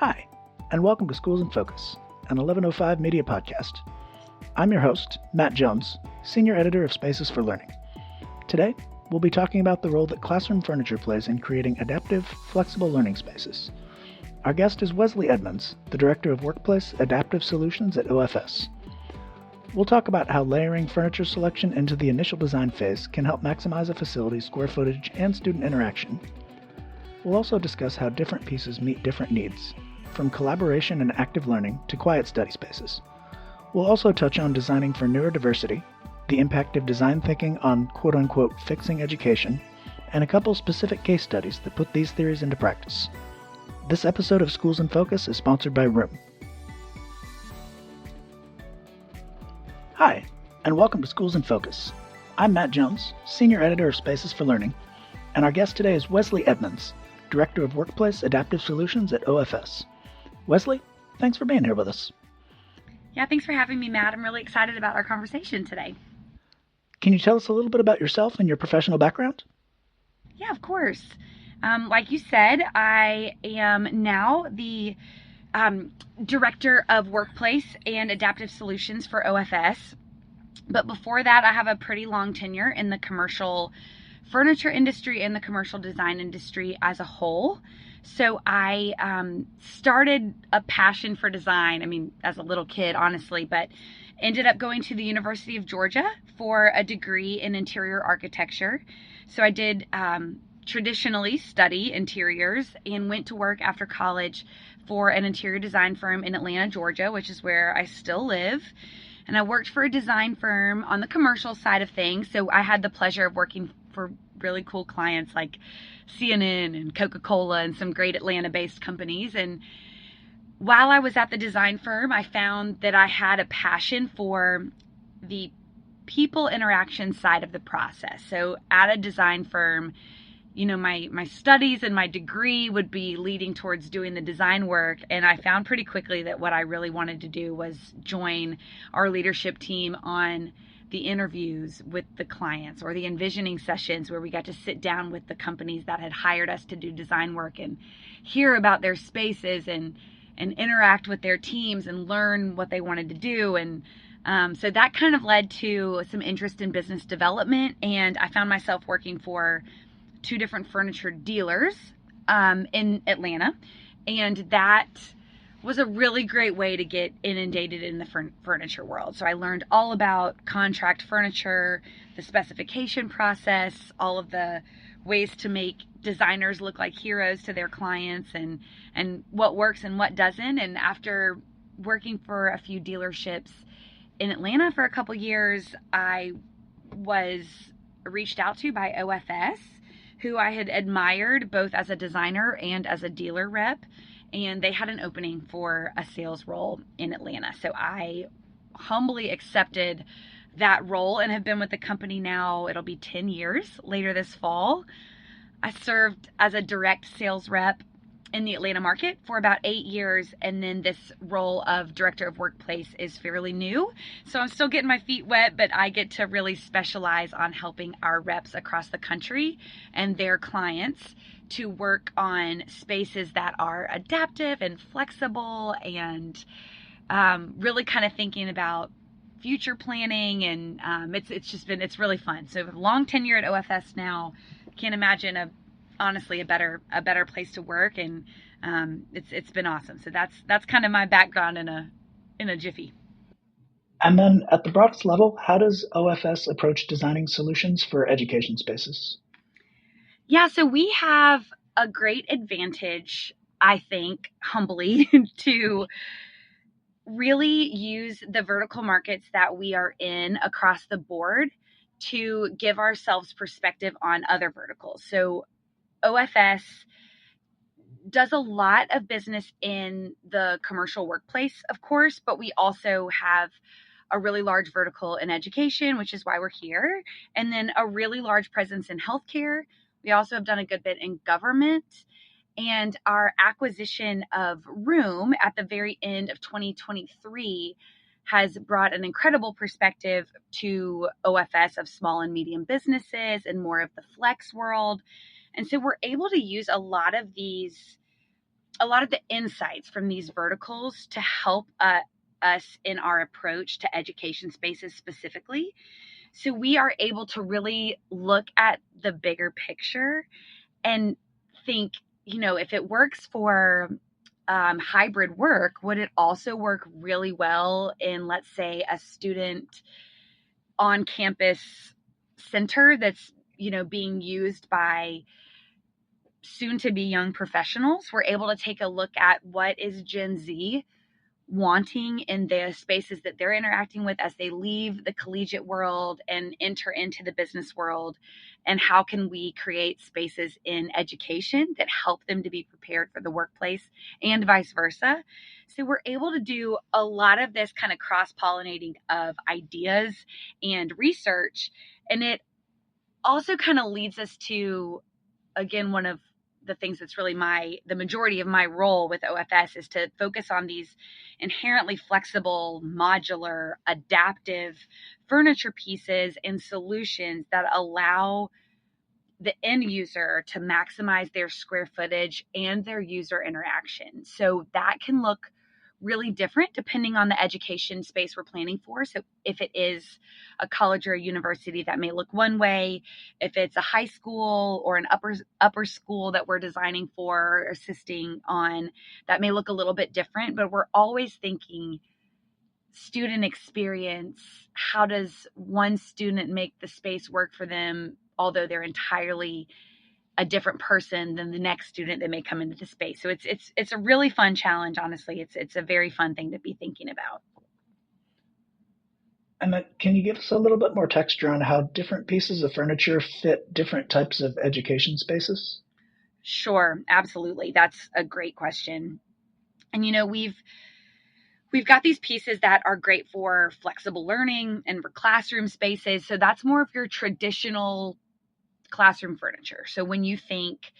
Hi, and welcome to Schools in Focus, an 1105 media podcast. I'm your host, Matt Jones, Senior Editor of Spaces for Learning. Today, we'll be talking about the role that classroom furniture plays in creating adaptive, flexible learning spaces. Our guest is Wesley Edmonds, the Director of Workplace Adaptive Solutions at OFS. We'll talk about how layering furniture selection into the initial design phase can help maximize a facility's square footage and student interaction. We'll also discuss how different pieces meet different needs, from collaboration and active learning to quiet study spaces. We'll also touch on designing for neurodiversity, the impact of design thinking on quote-unquote fixing education, and a couple specific case studies that put these theories into practice. This episode of Schools in Focus is sponsored by Room. Hi, and welcome to Schools in Focus. I'm Matt Jones, Senior Editor of Spaces for Learning, and our guest today is Wesley Edmonds, Director of Workplace Adaptive Solutions at OFS. Wesley, thanks for being here with us. Yeah, thanks for having me, Matt. I'm really excited about our conversation today. Can you tell us a little bit about yourself and your professional background? Yeah, of course. Like you said, I am now the Director of Workplace and Adaptive Solutions for OFS. But before that, I have a pretty long tenure in the commercial furniture industry and the commercial design industry as a whole. So I started a passion for design, as a little kid, honestly, but ended up going to the University of Georgia for a degree in interior architecture. So I did traditionally study interiors and went to work after college for an interior design firm in Atlanta, Georgia, which is where I still live. And I worked for a design firm on the commercial side of things. So I had the pleasure of working for really cool clients like CNN and Coca-Cola and some great Atlanta-based companies. And while I was at the design firm, I found that I had a passion for the people interaction side of the process. So at a design firm, my studies and my degree would be leading towards doing the design work. And I found pretty quickly that what I really wanted to do was join our leadership team on the interviews with the clients or the envisioning sessions where we got to sit down with the companies that had hired us to do design work and hear about their spaces and interact with their teams and learn what they wanted to do. And so that kind of led to some interest in business development. And I found myself working for two different furniture dealers in Atlanta. And that was a really great way to get inundated in the furniture world. So I learned all about contract furniture, the specification process, all of the ways to make designers look like heroes to their clients and what works and what doesn't. And after working for a few dealerships in Atlanta for a couple years, I was reached out to by OFS, who I had admired both as a designer and as a dealer rep. And they had an opening for a sales role in Atlanta. So I humbly accepted that role and have been with the company now. It'll be 10 years later this fall. I served as a direct sales rep in the Atlanta market for about 8 years. And then this role of Director of Workplace is fairly new. So I'm still getting my feet wet, but I get to really specialize on helping our reps across the country and their clients to work on spaces that are adaptive and flexible and really kind of thinking about future planning. And it's really fun. So a long tenure at OFS now. Can't imagine honestly a better place to work, and it's been awesome. So that's kind of my background in a jiffy. And then at the broadest level, how does OFS approach designing solutions for education spaces? Yeah, so we have a great advantage, I think, humbly, to really use the vertical markets that we are in across the board to give ourselves perspective on other verticals. So OFS does a lot of business in the commercial workplace, of course, but we also have a really large vertical in education, which is why we're here, and then a really large presence in healthcare. We also have done a good bit in government, and our acquisition of Room at the very end of 2023 has brought an incredible perspective to OFS of small and medium businesses and more of the flex world. And so we're able to use a lot of these a lot of the insights from these verticals to help us in our approach to education spaces specifically. So we are able to really look at the bigger picture and think, if it works for hybrid work, would it also work really well in, let's say, a student on campus center that's, being used by soon to be young professionals? We're able to take a look at what is Gen Z wanting in the spaces that they're interacting with as they leave the collegiate world and enter into the business world, and how can we create spaces in education that help them to be prepared for the workplace and vice versa. So we're able to do a lot of this kind of cross-pollinating of ideas and research, and it also kind of leads us to, again, one of the things that's really the majority of my role with OFS is to focus on these inherently flexible, modular, adaptive furniture pieces and solutions that allow the end user to maximize their square footage and their user interaction. So that can look really different depending on the education space we're planning for. So if it is a college or a university, that may look one way. If it's a high school or an upper school that we're designing for or assisting on, that may look a little bit different. But we're always thinking student experience. How does one student make the space work for them, although they're entirely a different person than the next student that may come into the space? So it's a really fun challenge. Honestly, it's a very fun thing to be thinking about. And can you give us a little bit more texture on how different pieces of furniture fit different types of education spaces? Sure, absolutely. That's a great question. And we've got these pieces that are great for flexible learning and for classroom spaces. So that's more of your traditional classroom furniture. So when you think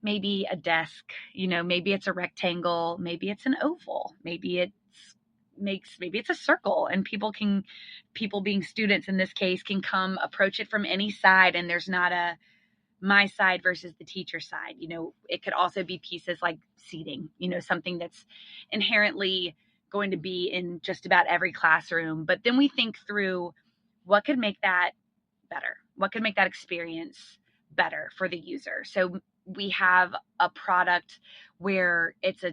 maybe a desk, maybe it's a rectangle, maybe it's an oval, maybe it's a circle, and people being students in this case can come approach it from any side, and there's not a my side versus the teacher side. It could also be pieces like seating, something that's inherently going to be in just about every classroom. But then we think through what could make that better, what could make that experience better for the user. So we have a product where it's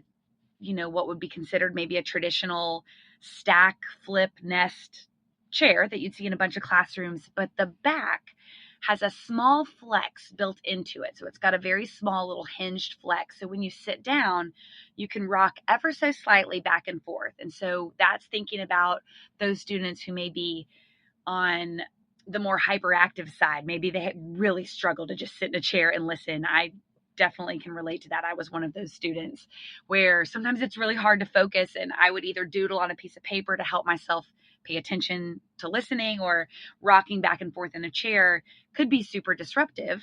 what would be considered maybe a traditional stack, flip, nest chair that you'd see in a bunch of classrooms, but the back has a small flex built into it. So it's got a very small little hinged flex. So when you sit down, you can rock ever so slightly back and forth. And so that's thinking about those students who may be on the more hyperactive side. Maybe they really struggle to just sit in a chair and listen. I definitely can relate to that. I was one of those students where sometimes it's really hard to focus, and I would either doodle on a piece of paper to help myself pay attention to listening, or rocking back and forth in a chair could be super disruptive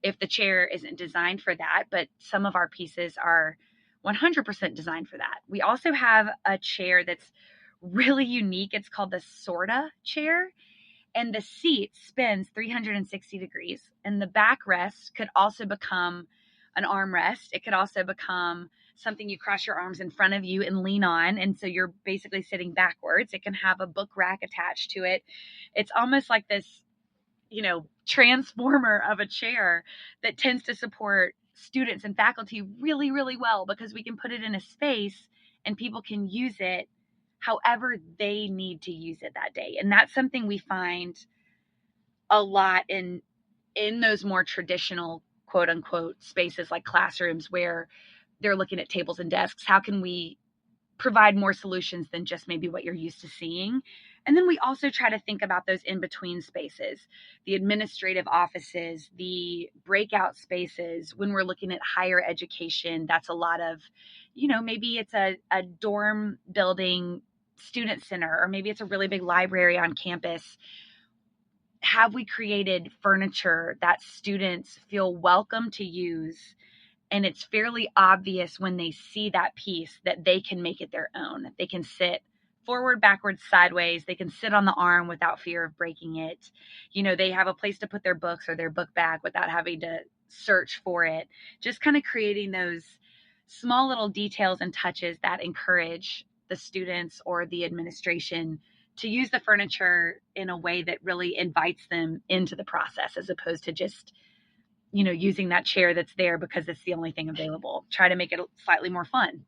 if the chair isn't designed for that. But some of our pieces are 100% designed for that. We also have a chair that's really unique. It's called the Sorta chair, and the seat spins 360 degrees, and the backrest could also become an armrest. It could also become something you cross your arms in front of you and lean on, and so you're basically sitting backwards. It can have a book rack attached to it. It's almost like this, transformer of a chair that tends to support students and faculty really, really well, because we can put it in a space and people can use it however they need to use it that day. And that's something we find a lot in those more traditional quote unquote spaces like classrooms, where they're looking at tables and desks. How can we provide more solutions than just maybe what you're used to seeing? And then we also try to think about those in between spaces, the administrative offices, the breakout spaces. When we're looking at higher education, that's a lot of, maybe it's a dorm building student center, or maybe it's a really big library on campus. Have we created furniture that students feel welcome to use, and it's fairly obvious when they see that piece that they can make it their own? They can sit forward, backwards, sideways. They can sit on the arm without fear of breaking it. They have a place to put their books or their book bag without having to search for it. Just kind of creating those small little details and touches that encourage the students or the administration to use the furniture in a way that really invites them into the process, as opposed to just, using that chair that's there because it's the only thing available. Try to make it slightly more fun.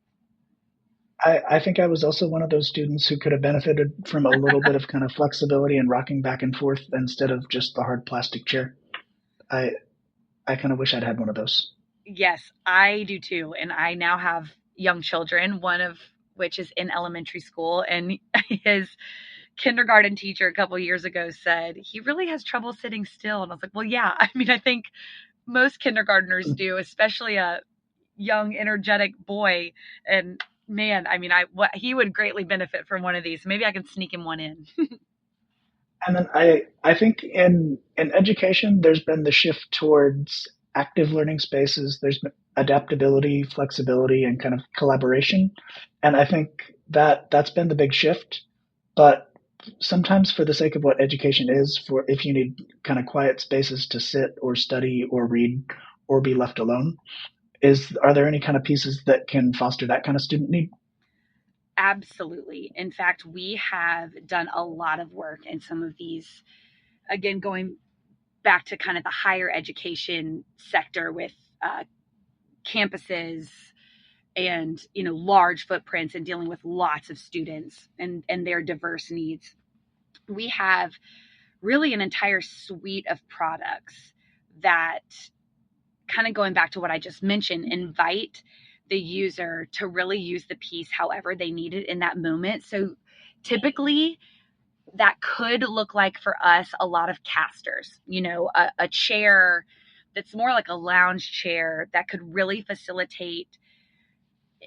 I think I was also one of those students who could have benefited from a little bit of kind of flexibility and rocking back and forth instead of just the hard plastic chair. I I kind of wish I'd had one of those. Yes, I do too. And I now have young children, one of which is in elementary school. And his kindergarten teacher a couple years ago said he really has trouble sitting still. And I was like, well, yeah, I mean, I think most kindergartners do, especially a young, energetic boy. And man, I mean, he would greatly benefit from one of these. Maybe I can sneak him one in. And then I think in education, there's been the shift towards active learning spaces. There's been adaptability, flexibility, and kind of collaboration. And I think that's been the big shift. But sometimes for the sake of what education is, for if you need kind of quiet spaces to sit or study or read or be left alone, are there any kind of pieces that can foster that kind of student need? Absolutely. In fact, we have done a lot of work in some of these, again, going back to kind of the higher education sector with campuses and large footprints and dealing with lots of students and their diverse needs. We have really an entire suite of products that, kind of going back to what I just mentioned, invite the user to really use the piece however they need it in that moment. So typically that could look like for us a lot of casters, a chair that's more like a lounge chair that could really facilitate.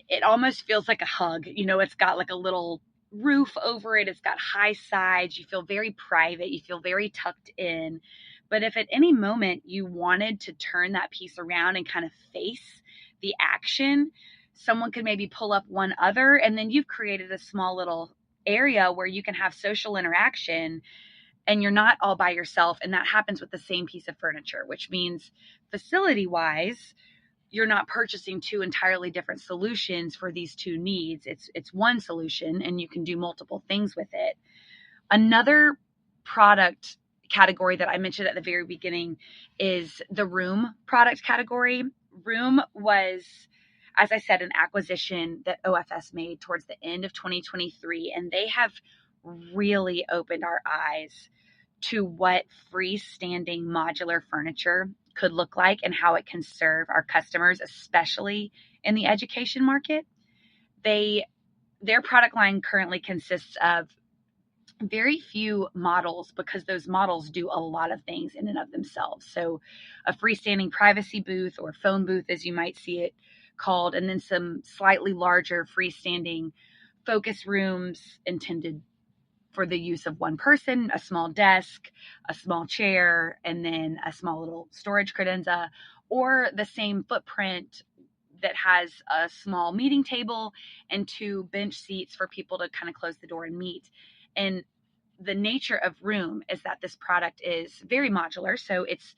It almost feels like a hug. It's got like a little roof over it. It's got high sides. You feel very private. You feel very tucked in. But if at any moment you wanted to turn that piece around and kind of face the action, someone could maybe pull up one other, and then you've created a small little area where you can have social interaction and you're not all by yourself. And that happens with the same piece of furniture, which means facility wise, you're not purchasing two entirely different solutions for these two needs. It's one solution and you can do multiple things with it. Another product category that I mentioned at the very beginning is the room product category. Room was, as I said, an acquisition that OFS made towards the end of 2023, and they have really opened our eyes to what freestanding modular furniture could look like and how it can serve our customers, especially in the education market. Their product line currently consists of very few models because those models do a lot of things in and of themselves. So a freestanding privacy booth or phone booth, as you might see it called, and then some slightly larger freestanding focus rooms intended for the use of one person, a small desk, a small chair, and then a small little storage credenza, or the same footprint that has a small meeting table and two bench seats for people to kind of close the door and meet. And the nature of room is that this product is very modular. So it's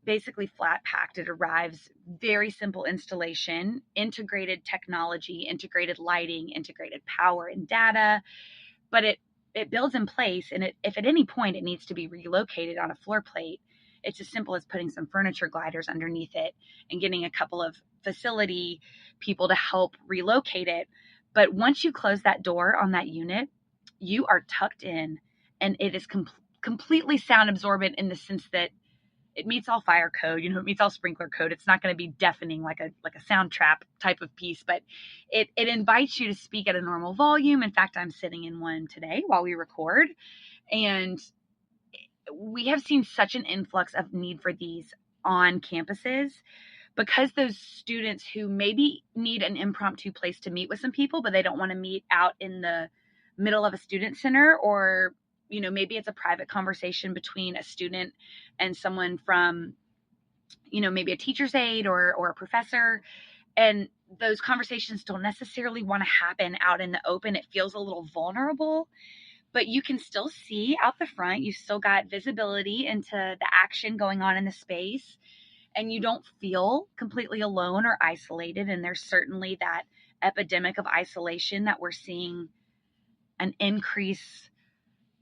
basically flat packed. It arrives very simple installation, integrated technology, integrated lighting, integrated power and data, but it builds in place. And if at any point it needs to be relocated on a floor plate, it's as simple as putting some furniture gliders underneath it and getting a couple of facility people to help relocate it. But once you close that door on that unit, you are tucked in, and it is completely sound absorbent in the sense that it meets all fire code, it meets all sprinkler code. It's not going to be deafening like a sound trap type of piece, but it invites you to speak at a normal volume. In fact, I'm sitting in one today while we record, and we have seen such an influx of need for these on campuses because those students who maybe need an impromptu place to meet with some people, but they don't want to meet out in the middle of a student center, or maybe it's a private conversation between a student and someone from maybe a teacher's aide or a professor, and those conversations don't necessarily want to happen out in the open. It feels a little vulnerable, but you can still see out the front. You've still got visibility into the action going on in the space, and you don't feel completely alone or isolated. And there's certainly that epidemic of isolation that we're seeing an increase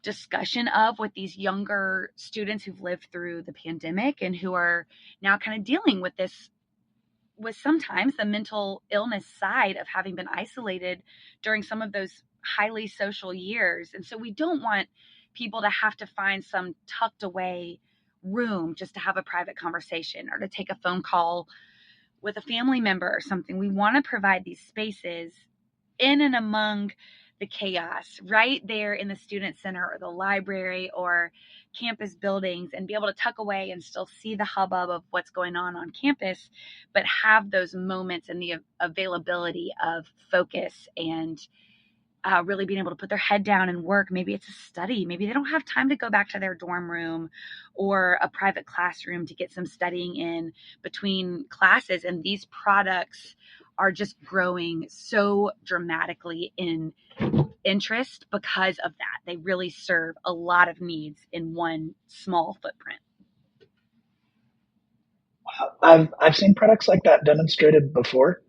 discussion of with these younger students who've lived through the pandemic and who are now kind of dealing with this, with sometimes the mental illness side of having been isolated during some of those highly social years. And so we don't want people to have to find some tucked away room just to have a private conversation or to take a phone call with a family member or something. We want to provide these spaces in and among the chaos right there in the student center or the library or campus buildings, and be able to tuck away and still see the hubbub of what's going on campus, but have those moments and the availability of focus and really being able to put their head down and work. Maybe it's a study. Maybe they don't have time to go back to their dorm room or a private classroom to get some studying in between classes. And these products are just growing so dramatically in interest because of that. They really serve a lot of needs in one small footprint. I've seen products like that demonstrated before,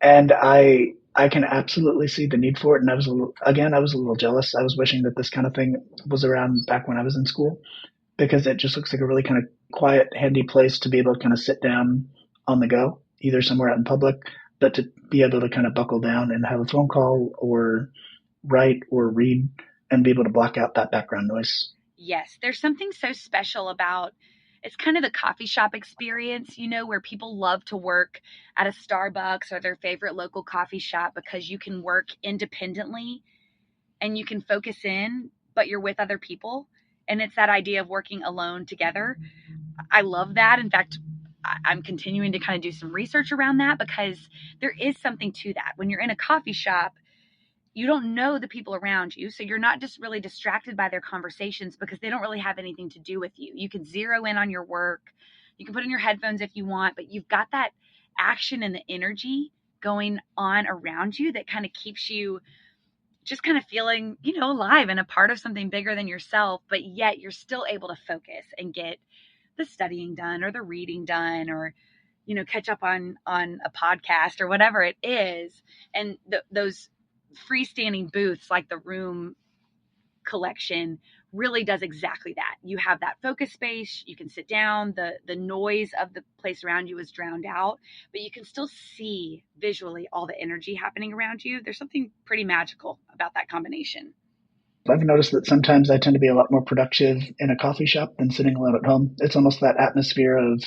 and I can absolutely see the need for it. And I was a little jealous. I was wishing that this kind of thing was around back when I was in school, because it just looks like a really kind of quiet, handy place to be able to kind of sit down on the go, either somewhere out in public, but to be able to kind of buckle down and have a phone call or write or read and be able to block out that background noise. Yes, there's something so special about, it's kind of the coffee shop experience, where people love to work at a Starbucks or their favorite local coffee shop because you can work independently and you can focus in, but you're with other people. And it's that idea of working alone together. I love that. In fact, I'm continuing to kind of do some research around that because there is something to that. When you're in a coffee shop, you don't know the people around you. So you're not just really distracted by their conversations because they don't really have anything to do with you. You can zero in on your work. You can put in your headphones if you want, but you've got that action and the energy going on around you that kind of keeps you just kind of feeling, alive and a part of something bigger than yourself, but yet you're still able to focus and get the studying done or the reading done or, catch up on a podcast or whatever it is. And those freestanding booths like the Room collection really does exactly that. You have that focus space, you can sit down, the noise of the place around you is drowned out, but you can still see visually all the energy happening around you. There's something pretty magical about that combination. I've noticed that sometimes I tend to be a lot more productive in a coffee shop than sitting alone at home. It's almost that atmosphere of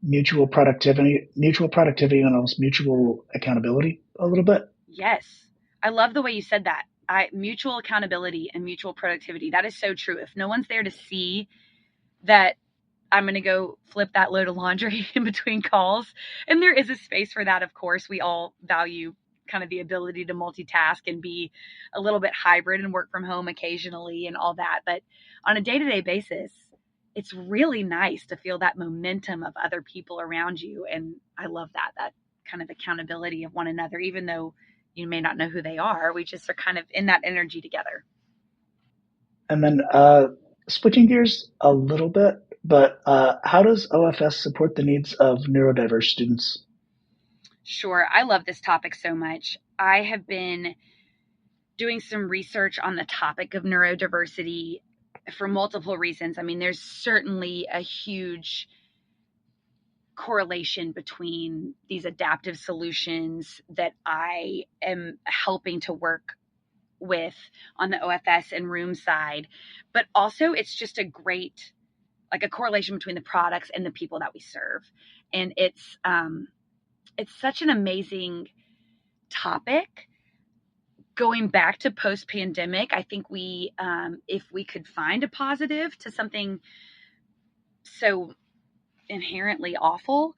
mutual productivity and almost mutual accountability a little bit. Yes. I love the way you said that. Mutual accountability and mutual productivity. That is so true. If no one's there to see that I'm going to go flip that load of laundry in between calls, and there is a space for that, of course. We all value kind of the ability to multitask and be a little bit hybrid and work from home occasionally and all that. But on a day-to-day basis, it's really nice to feel that momentum of other people around you. And I love that kind of accountability of one another, even though you may not know who they are. We just are kind of in that energy together. And then switching gears a little bit, but how does OFS support the needs of neurodiverse students? Sure. I love this topic so much. I have been doing some research on the topic of neurodiversity for multiple reasons. I mean, there's certainly a huge correlation between these adaptive solutions that I am helping to work with on the OFS and room side, but also it's just a great, like a correlation between the products and the people that we serve. And it's such an amazing topic. Going back to post pandemic, I think if we could find a positive to something so inherently awful,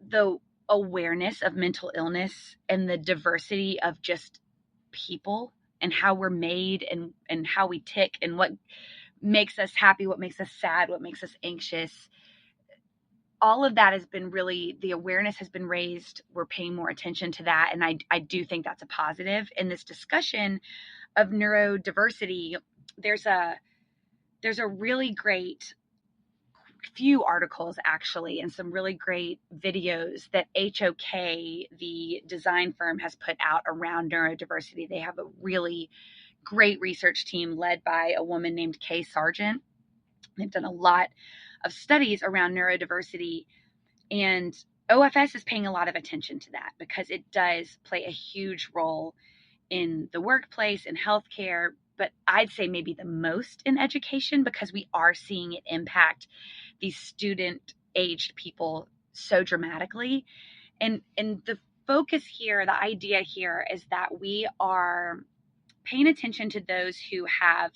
the awareness of mental illness and the diversity of just people and how we're made and how we tick and what makes us happy, what makes us sad, what makes us anxious. All of that has been really, the awareness has been raised. We're paying more attention to that. And I do think that's a positive. In this discussion of neurodiversity, there's a really great few articles actually and some really great videos that HOK, the design firm, has put out around neurodiversity. They have a really great research team led by a woman named Kay Sargent. They've done a lot of studies around neurodiversity, and OFS is paying a lot of attention to that because it does play a huge role in the workplace, in healthcare, but I'd say maybe the most in education because we are seeing it impact these student aged people so dramatically. And the focus here, the idea here is that we are paying attention to those who have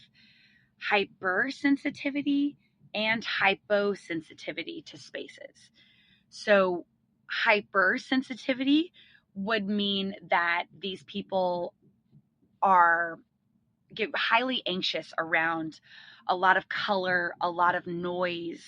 hypersensitivity and hyposensitivity to spaces. So hypersensitivity would mean that these people get highly anxious around a lot of color, a lot of noise,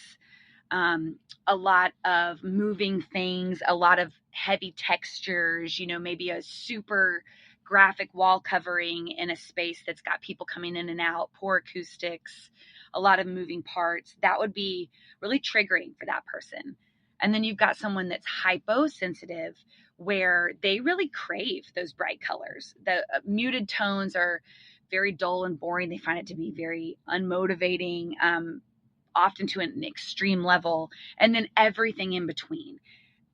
a lot of moving things, a lot of heavy textures, maybe a super graphic wall covering in a space that's got people coming in and out, poor acoustics, a lot of moving parts. That would be really triggering for that person. And then you've got someone that's hyposensitive, where they really crave those bright colors. The muted tones are very dull and boring. They find it to be very unmotivating, often to an extreme level, and then everything in between.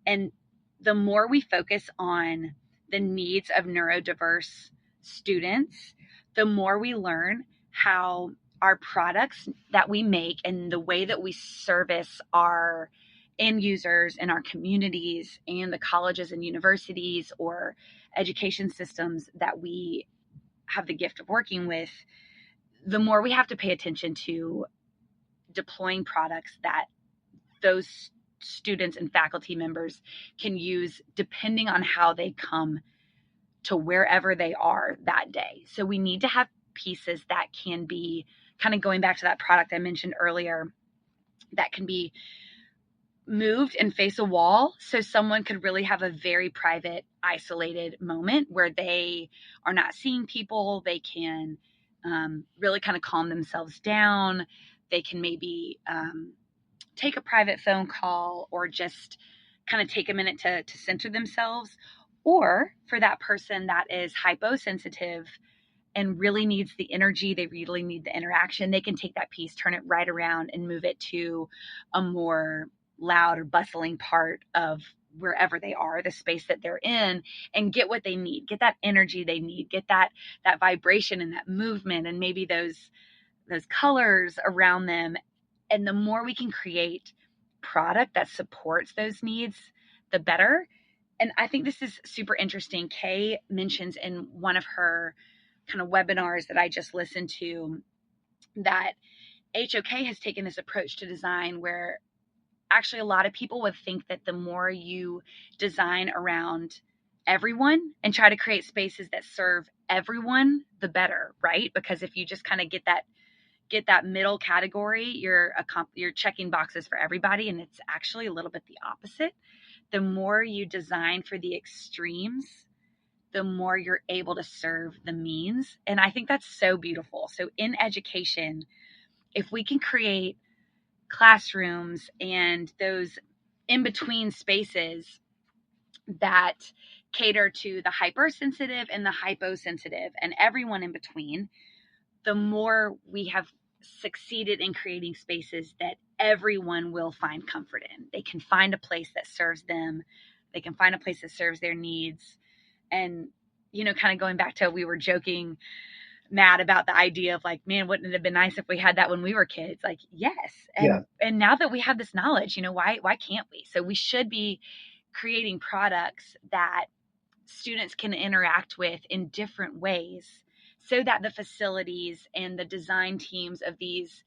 And the more we focus on the needs of neurodiverse students, the more we learn how our products that we make and the way that we service our end users in our communities and the colleges and universities or education systems that we have the gift of working with, the more we have to pay attention to deploying products that those students and faculty members can use depending on how they come to wherever they are that day. So we need to have pieces that can be, kind of going back to that product I mentioned earlier, that can be moved and face a wall, so someone could really have a very private, isolated moment where they are not seeing people. They can really kind of calm themselves down. They can maybe take a private phone call or just kind of take a minute to center themselves. Or for that person that is hyposensitive and really needs the energy, they really need the interaction, they can take that piece, turn it right around, and move it to a more loud or bustling part of wherever they are, the space that they're in, and get what they need, get that energy they need, get that vibration and that movement, and maybe those colors around them. And the more we can create product that supports those needs, the better. And I think this is super interesting. Kay mentions in one of her kind of webinars that I just listened to that HOK has taken this approach to design where actually a lot of people would think that the more you design around everyone and try to create spaces that serve everyone, the better, right? Because if you just kind of get that middle category, you're checking boxes for everybody, and it's actually a little bit the opposite. The more you design for the extremes, the more you're able to serve the means. And I think that's so beautiful. So in education, if we can create classrooms and those in-between spaces that cater to the hypersensitive and the hyposensitive and everyone in between, the more we have succeeded in creating spaces that everyone will find comfort in. They can find a place that serves them. They can find a place that serves their needs. And, kind of going back to, we were joking, Matt, about the idea of like, man, wouldn't it have been nice if we had that when we were kids? Like, yes. And now that we have this knowledge, why can't we? So we should be creating products that students can interact with in different ways so that the facilities and the design teams of these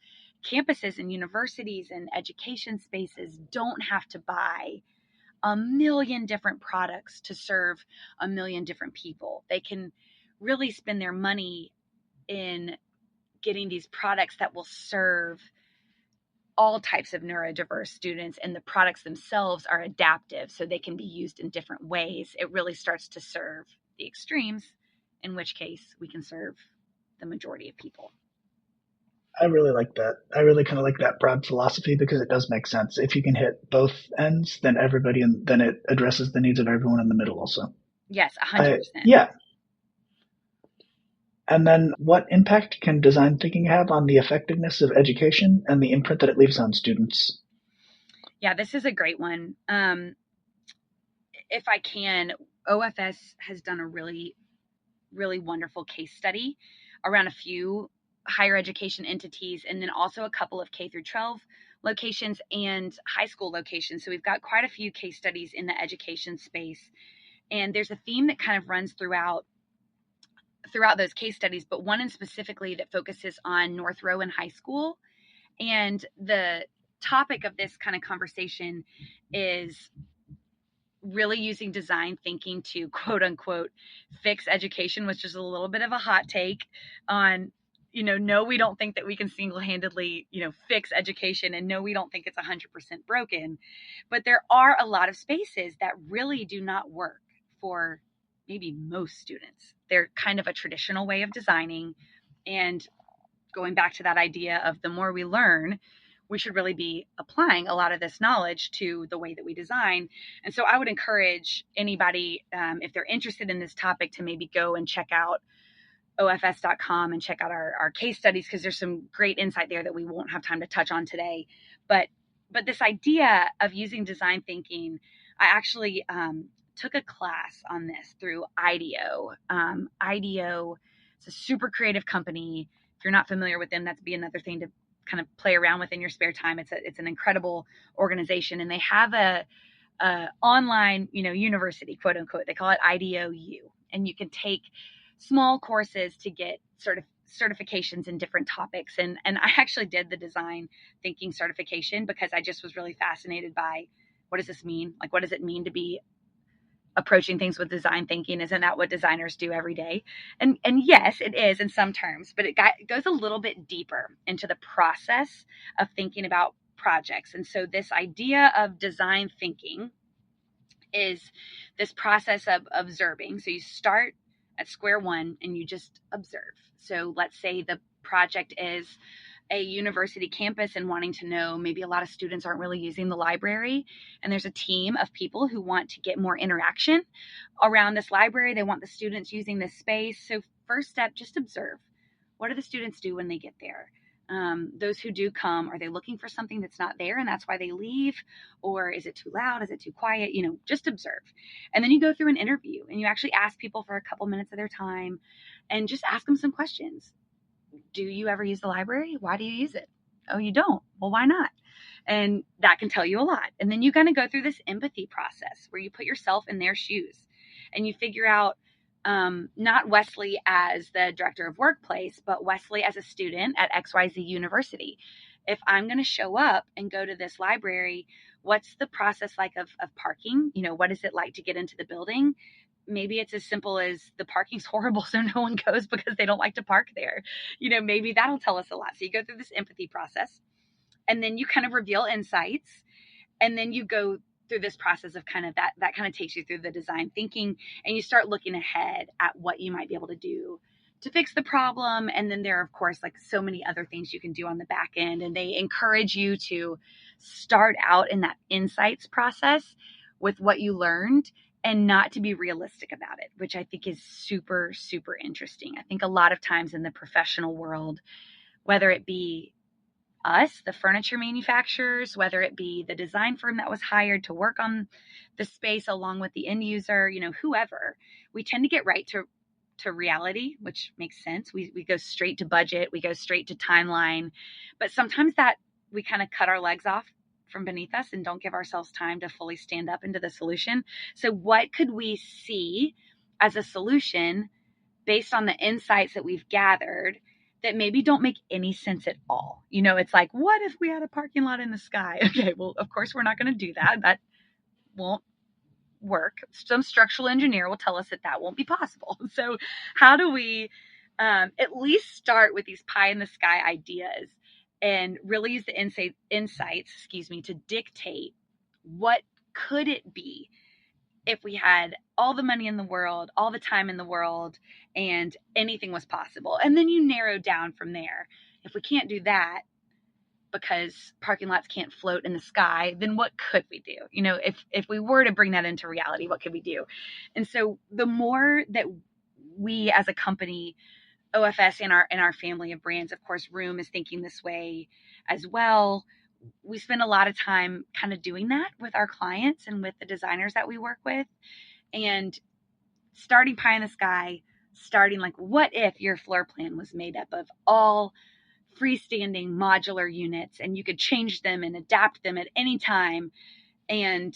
campuses and universities and education spaces don't have to buy a million different products to serve a million different people. They can really spend their money in getting these products that will serve all types of neurodiverse students, and the products themselves are adaptive, so they can be used in different ways. It really starts to serve the extremes, in which case we can serve the majority of people. I really like that. I really kind of like that broad philosophy because it does make sense. If you can hit both ends, then then it addresses the needs of everyone in the middle also. Yes, 100%. Yeah. And then what impact can design thinking have on the effectiveness of education and the imprint that it leaves on students? Yeah, this is a great one. If I can, OFS has done a really, really wonderful case study around a few higher education entities and then also a couple of K through 12 locations and high school locations. So we've got quite a few case studies in the education space. And there's a theme that kind of runs throughout those case studies, but one in specifically that focuses on North Rowan High School. And the topic of this kind of conversation is really using design thinking to quote unquote fix education, which is a little bit of a hot take on, no, we don't think that we can single-handedly, fix education, and no, we don't think it's 100% broken. But there are a lot of spaces that really do not work for maybe most students. They're kind of a traditional way of designing. And going back to that idea of the more we learn, we should really be applying a lot of this knowledge to the way that we design. And so I would encourage anybody, if they're interested in this topic, to maybe go and check out ofs.com and check out our case studies, because there's some great insight there that we won't have time to touch on today. But this idea of using design thinking, I actually took a class on this through IDEO. IDEO is a super creative company. If you're not familiar with them, that'd be another thing to kind of play around with in your spare time. It's an incredible organization, and they have a online, university, quote unquote. They call it IDOU, and you can take small courses to get certifications in different topics. And I actually did the design thinking certification because I just was really fascinated by, what does this mean? Like, what does it mean to be approaching things with design thinking? Isn't that what designers do every day? And yes, it is in some terms, but it goes a little bit deeper into the process of thinking about projects. And so this idea of design thinking is this process of observing. So you start at square one and you just observe. So let's say the project is a university campus and wanting to know, maybe a lot of students aren't really using the library, and there's a team of people who want to get more interaction around this library. They want the students using this space. So first step, just observe. What do the students do when they get there? Those who do come, are they looking for something that's not there and that's why they leave? Or is it too loud? Is it too quiet? Just observe. And then you go through an interview and you actually ask people for a couple minutes of their time and just ask them some questions. Do you ever use the library? Why do you use it? Oh, you don't? Well, why not? And that can tell you a lot. And then you kind of go through this empathy process where you put yourself in their shoes and you figure out, not Wesley as the director of workplace, but Wesley as a student at XYZ University. If I'm going to show up and go to this library, what's the process like of parking? What is it like to get into the building? Maybe it's as simple as the parking's horrible, so no one goes because they don't like to park there. Maybe that'll tell us a lot. So you go through this empathy process, and then you kind of reveal insights, and then you go through this process of kind of that kind of takes you through the design thinking, and you start looking ahead at what you might be able to do to fix the problem. And then there are, of course, like so many other things you can do on the back end, and they encourage you to start out in that insights process with what you learned and not to be realistic about it, which I think is super, super interesting. I think a lot of times in the professional world, whether it be us, the furniture manufacturers, whether it be the design firm that was hired to work on the space along with the end user, whoever, we tend to get right to reality, which makes sense. We go straight to budget, we go straight to timeline, but sometimes that we kind of cut our legs off from beneath us and don't give ourselves time to fully stand up into the solution. So what could we see as a solution based on the insights that we've gathered that maybe don't make any sense at all? It's like, what if we had a parking lot in the sky? Okay, well, of course we're not going to do that. That won't work. Some structural engineer will tell us that won't be possible. So how do we at least start with these pie in the sky ideas and really use the insights, to dictate what could it be if we had all the money in the world, all the time in the world, and anything was possible? And then you narrow down from there. If we can't do that because parking lots can't float in the sky, then what could we do? If we were to bring that into reality, what could we do? And so the more that we as a company, OFS and our family of brands, of course, Room is thinking this way as well. We spend a lot of time kind of doing that with our clients and with the designers that we work with, and starting pie in the sky, starting like, what if your floor plan was made up of all freestanding modular units and you could change them and adapt them at any time? And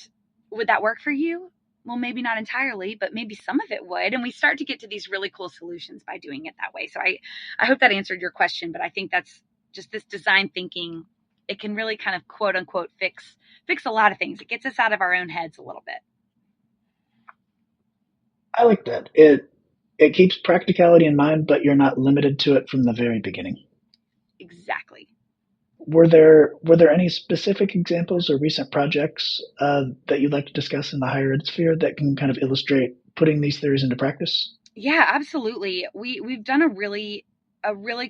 would that work for you? Well, maybe not entirely, but maybe some of it would. And we start to get to these really cool solutions by doing it that way. So I hope that answered your question, but I think that's just this design thinking. It can really kind of quote unquote fix a lot of things. It gets us out of our own heads a little bit. I like that. It keeps practicality in mind, but you're not limited to it from the very beginning. Exactly. Were there any specific examples or recent projects that you'd like to discuss in the higher ed sphere that can kind of illustrate putting these theories into practice? Yeah, absolutely. We've done a really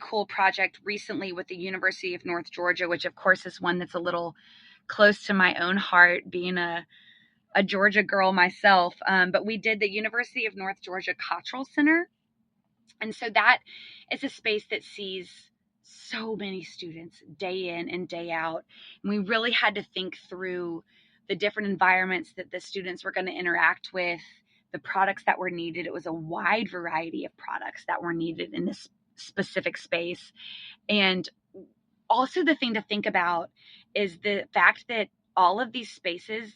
cool project recently with the University of North Georgia, which of course is one that's a little close to my own heart, being a Georgia girl myself. But we did the University of North Georgia Cottrell Center. And so that is a space that sees so many students day in and day out. And we really had to think through the different environments that the students were going to interact with, the products that were needed. It was a wide variety of products that were needed in this specific space. And also, the thing to think about is the fact that all of these spaces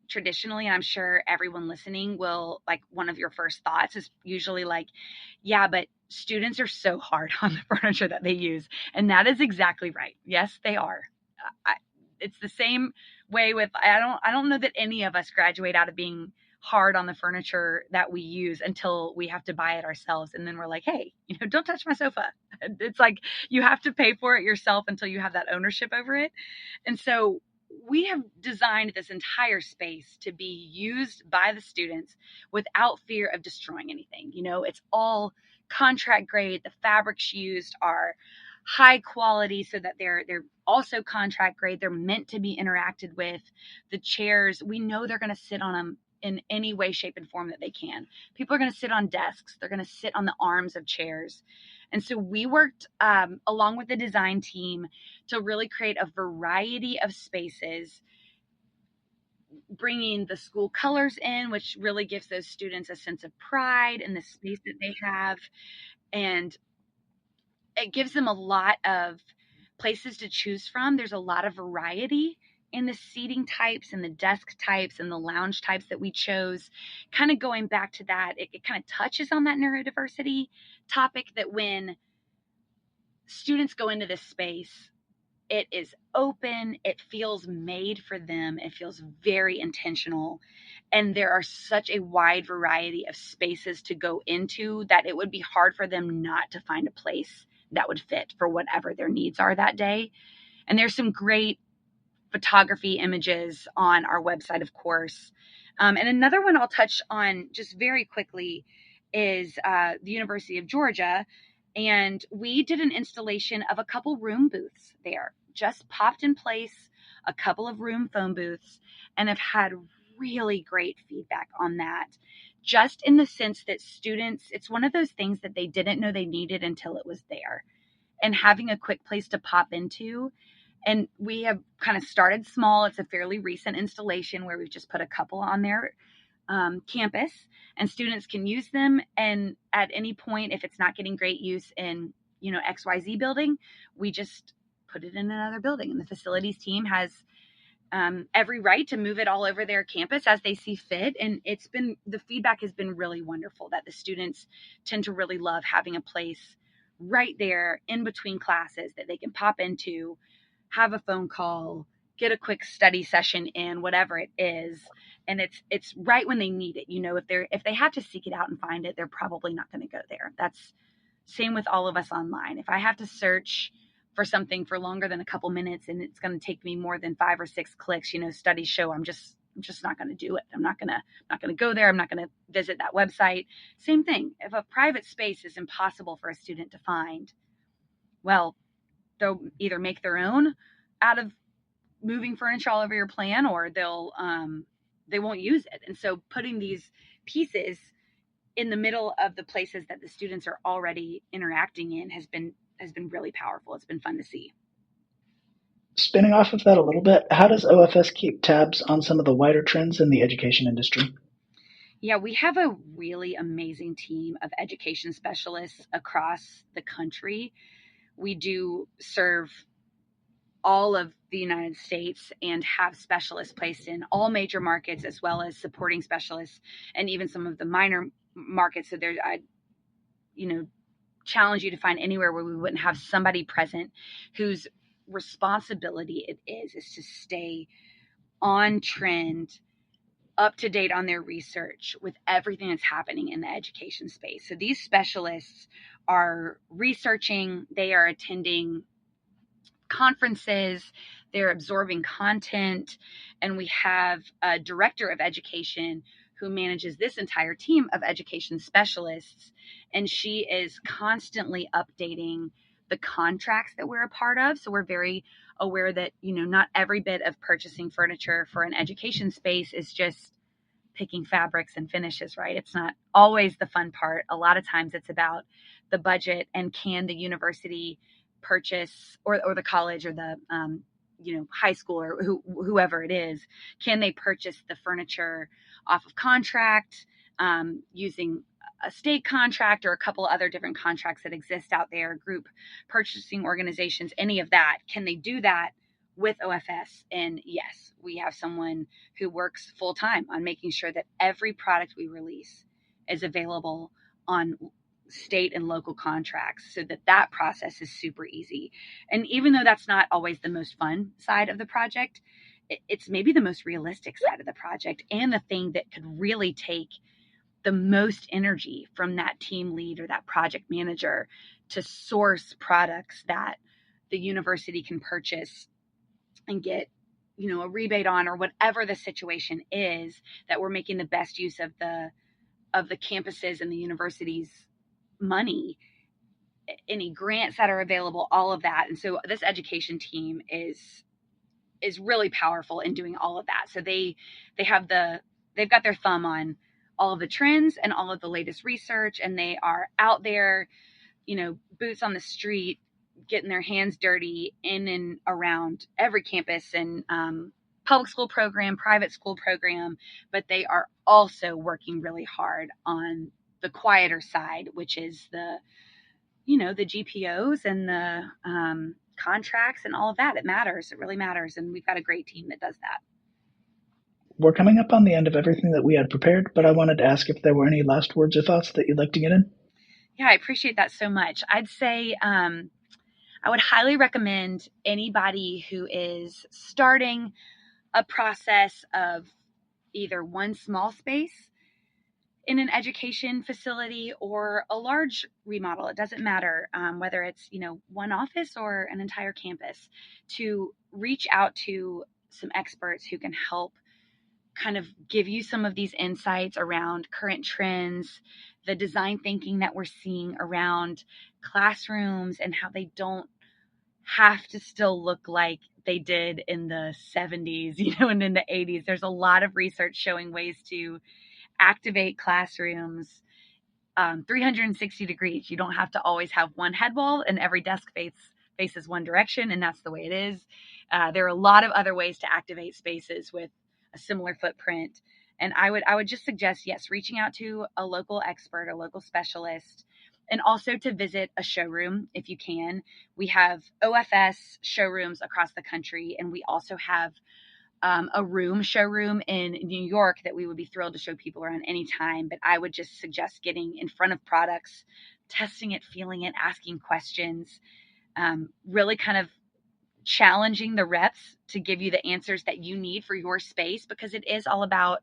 traditionally, and I'm sure everyone listening will, like, one of your first thoughts is usually like, yeah, but students are so hard on the furniture that they use. And that is exactly right. Yes, they are. I, it's the same way with, I don't know that any of us graduate out of being hard on the furniture that we use until we have to buy it ourselves. And then we're like, hey, don't touch my sofa. It's like you have to pay for it yourself until you have that ownership over it. And so we have designed this entire space to be used by the students without fear of destroying anything. It's all contract grade. The fabrics used are high quality so that they're also contract grade. They're meant to be interacted with. The chairs, we know they're going to sit on them in any way, shape, and form that they can. People are going to sit on desks. They're going to sit on the arms of chairs. And so we worked along with the design team to really create a variety of spaces, bringing the school colors in, which really gives those students a sense of pride in the space that they have. And it gives them a lot of places to choose from. There's a lot of variety in the seating types and the desk types and the lounge types that we chose. Kind of going back to that, it kind of touches on that neurodiversity topic, that when students go into this space, it is open, it feels made for them, it feels very intentional, and there are such a wide variety of spaces to go into that it would be hard for them not to find a place that would fit for whatever their needs are that day. And there's some great photography images on our website, of course. And another one I'll touch on just very quickly is the University of Georgia. And we did an installation of a couple room booths there, just popped in place a couple of room phone booths, and have had really great feedback on that. Just in the sense that students, it's one of those things that they didn't know they needed until it was there. And having a quick place to pop into. And we have kind of started small. It's a fairly recent installation where we've just put a couple on their campus, and students can use them. And at any point, if it's not getting great use in, XYZ building, we just put it in another building. And the facilities team has every right to move it all over their campus as they see fit. And the feedback has been really wonderful, that the students tend to really love having a place right there in between classes that they can pop into, have a phone call, get a quick study session in, whatever it is. And it's right when they need it. If they have to seek it out and find it, they're probably not going to go there. That's same with all of us online. If I have to search for something for longer than a couple minutes and it's going to take me more than 5 or 6 clicks, studies show I'm just not going to do it. I'm not going to go there. I'm not going to visit that website. Same thing. If a private space is impossible for a student to find, well, they'll either make their own out of moving furniture all over your plan, or they won't use it. And so putting these pieces in the middle of the places that the students are already interacting in has been really powerful. It's been fun to see. Spinning off of that a little bit, how does OFS keep tabs on some of the wider trends in the education industry? Yeah, we have a really amazing team of education specialists across the country. We do serve all of the United States and have specialists placed in all major markets, as well as supporting specialists and even some of the minor markets. So there's, I, challenge you to find anywhere where we wouldn't have somebody present whose responsibility it is to stay on trend, up to date on their research with everything that's happening in the education space. So these specialists are researching, they are attending conferences, they're absorbing content, and we have a director of education who manages this entire team of education specialists, and she is constantly updating the contracts that we're a part of. So we're very aware that, not every bit of purchasing furniture for an education space is just picking fabrics and finishes, right? It's not always the fun part. A lot of times it's about the budget and can the university purchase, or the college, or the high school, or whoever it is, can they purchase the furniture off of contract, using a state contract or a couple other different contracts that exist out there, group purchasing organizations, any of that. Can they do that with OFS? And yes, we have someone who works full time on making sure that every product we release is available on state and local contracts, so that process is super easy. And even though that's not always the most fun side of the project, it's maybe the most realistic side of the project, and the thing that could really take the most energy from that team lead or that project manager to source products that the university can purchase and get a rebate on, or whatever the situation is, that we're making the best use of the campuses and the university's money, any grants that are available, all of that. And so this education team is really powerful in doing all of that. So they've got their thumb on all of the trends and all of the latest research, and they are out there, boots on the street, getting their hands dirty in and around every campus and public school program, private school program. But they are also working really hard on the quieter side, which is the GPOs and the contracts and all of that. It matters. It really matters. And we've got a great team that does that. We're coming up on the end of everything that we had prepared, but I wanted to ask if there were any last words or thoughts that you'd like to get in. Yeah, I appreciate that so much. I'd say I would highly recommend anybody who is starting a process of either one small space in an education facility or a large remodel. It doesn't matter whether it's, one office or an entire campus, to reach out to some experts who can help kind of give you some of these insights around current trends, the design thinking that we're seeing around classrooms, and how they don't have to still look like they did in the 70s, and in the 80s. There's a lot of research showing ways to activate classrooms 360 degrees. You don't have to always have one head wall and every desk faces one direction, and that's the way it is. There are a lot of other ways to activate spaces with a similar footprint. And I would just suggest, yes, reaching out to a local expert, a local specialist, and also to visit a showroom if you can. We have OFS showrooms across the country, and we also have a showroom in New York that we would be thrilled to show people around anytime. But I would just suggest getting in front of products, testing it, feeling it, asking questions, really kind of challenging the reps to give you the answers that you need for your space, because it is all about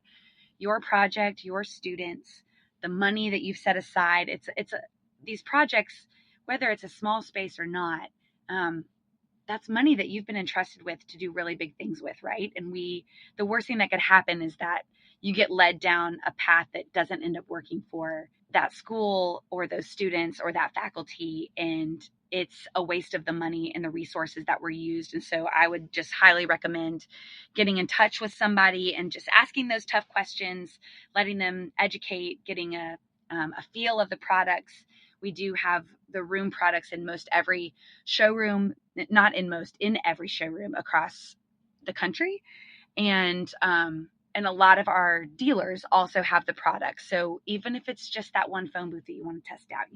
your project, your students, the money that you've set aside. These projects, whether it's a small space or not, that's money that you've been entrusted with to do really big things with, right? And the worst thing that could happen is that you get led down a path that doesn't end up working for that school or those students or that faculty, and it's a waste of the money and the resources that were used. And so I would just highly recommend getting in touch with somebody and just asking those tough questions, letting them educate, getting a feel of the products. We do have the room products in most every showroom, not in most, in every showroom across the country. And a lot of our dealers also have the products. So even if it's just that one phone booth that you want to test out,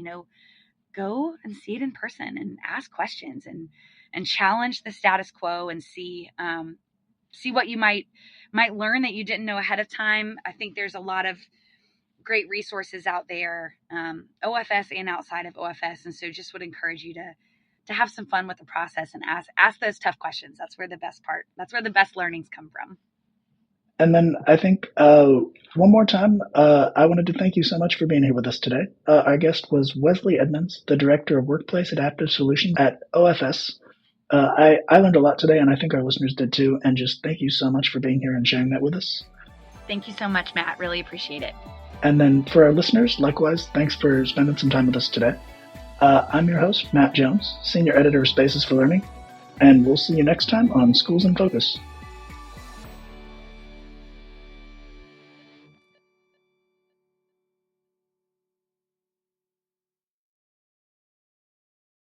go and see it in person and ask questions and challenge the status quo and see what you might learn that you didn't know ahead of time. I think there's a lot of great resources out there, OFS and outside of OFS, and so just would encourage you to have some fun with the process and ask those tough questions. That's where the best learnings come from. And then I think one more time, I wanted to thank you so much for being here with us today. Our guest was Wesley Edmonds, the Director of Workplace Adaptive Solutions at OFS. I learned a lot today, and I think our listeners did too. And just thank you so much for being here and sharing that with us. Thank you so much, Matt. Really appreciate it. And then for our listeners, likewise, thanks for spending some time with us today. I'm your host, Matt Jones, Senior Editor of Spaces for Learning, and we'll see you next time on Schools in Focus.